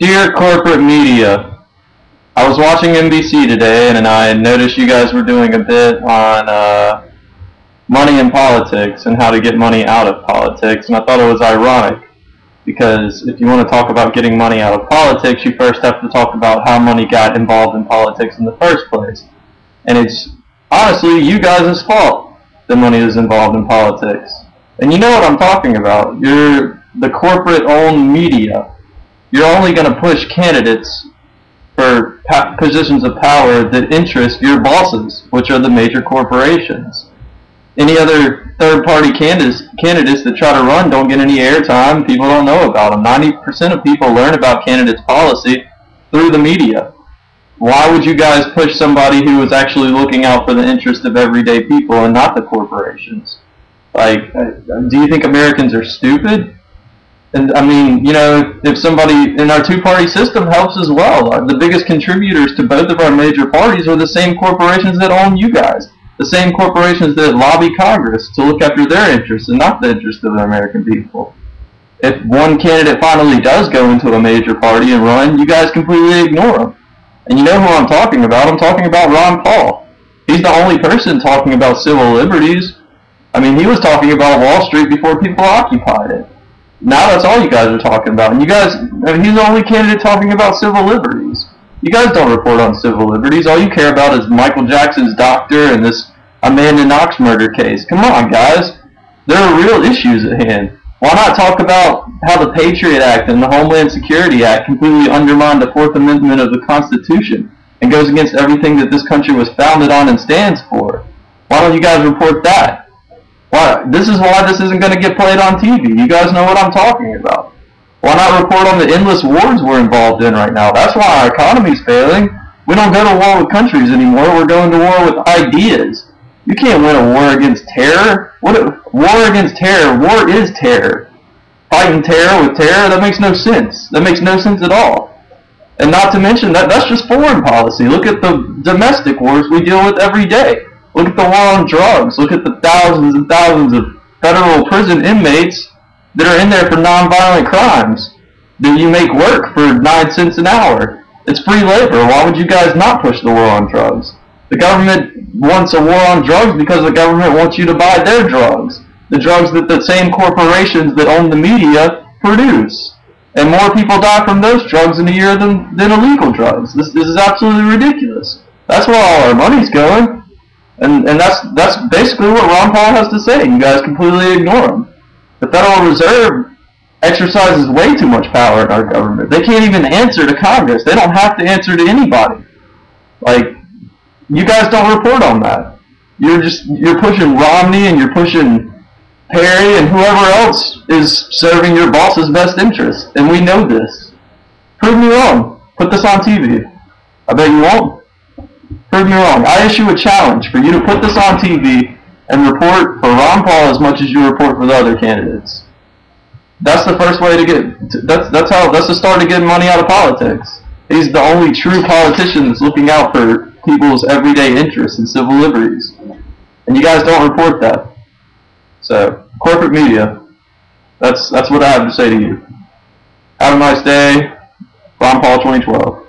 Dear corporate media, I was watching NBC today and I noticed you guys were doing a bit on money in politics and how to get money out of politics, and I thought it was ironic because if you want to talk about getting money out of politics, you first have to talk about how money got involved in politics in the first place. And it's honestly you guys' fault that money is involved in politics. And you know what I'm talking about. You're the corporate-owned media. You're only going to push candidates for positions of power that interest your bosses, which are the major corporations. Any other third-party candidates that try to run don't get any airtime. People don't know about them. 90% of people learn about candidates' policy through the media. Why would you guys push somebody who is actually looking out for the interest of everyday people and not the corporations? Like, do you think Americans are stupid? And I mean, you know, if somebody in our two-party system helps as well, the biggest contributors to both of our major parties are the same corporations that own you guys, the same corporations that lobby Congress to look after their interests and not the interests of the American people. If one candidate finally does go into a major party and run, you guys completely ignore him. And you know who I'm talking about? I'm talking about Ron Paul. He's the only person talking about civil liberties. I mean, he was talking about Wall Street before people occupied it. Now that's all you guys are talking about. And you guys, I mean, he's the only candidate talking about civil liberties. You guys don't report on civil liberties. All you care about is Michael Jackson's doctor and this Amanda Knox murder case. Come on, guys. There are real issues at hand. Why not talk about how the Patriot Act and the Homeland Security Act completely undermine the Fourth Amendment of the Constitution and goes against everything that this country was founded on and stands for? Why don't you guys report that? Why? This is why this isn't going to get played on TV. You guys know what I'm talking about. Why not report on the endless wars we're involved in right now? That's why our economy's failing. We don't go to war with countries anymore. We're going to war with ideas. You can't win a war against terror. War against terror. War is terror. Fighting terror with terror, that makes no sense. That makes no sense at all. And not to mention, that's just foreign policy. Look at the domestic wars we deal with every day. Look at the war on drugs. Look at the thousands and thousands of federal prison inmates that are in there for nonviolent crimes that you make work for 9 cents an hour. It's free labor. Why would you guys not push the war on drugs? The government wants a war on drugs because the government wants you to buy their drugs. The drugs that the same corporations that own the media produce. And more people die from those drugs in a year than illegal drugs. This is absolutely ridiculous. That's where all our money's going. And that's basically what Ron Paul has to say. You guys completely ignore him. The Federal Reserve exercises way too much power in our government. They can't even answer to Congress. They don't have to answer to anybody. Like, you guys don't report on that. You're pushing Romney and you're pushing Perry and whoever else is serving your boss's best interest. And we know this. Prove me wrong. Put this on TV. I bet you won't. Prove me wrong. I issue a challenge for you to put this on TV and report for Ron Paul as much as you report for the other candidates. That's the first way to get. That's the start of getting money out of politics. He's the only true politician that's looking out for people's everyday interests and civil liberties, and you guys don't report that. So, corporate media. That's what I have to say to you. Have a nice day. Ron Paul 2012.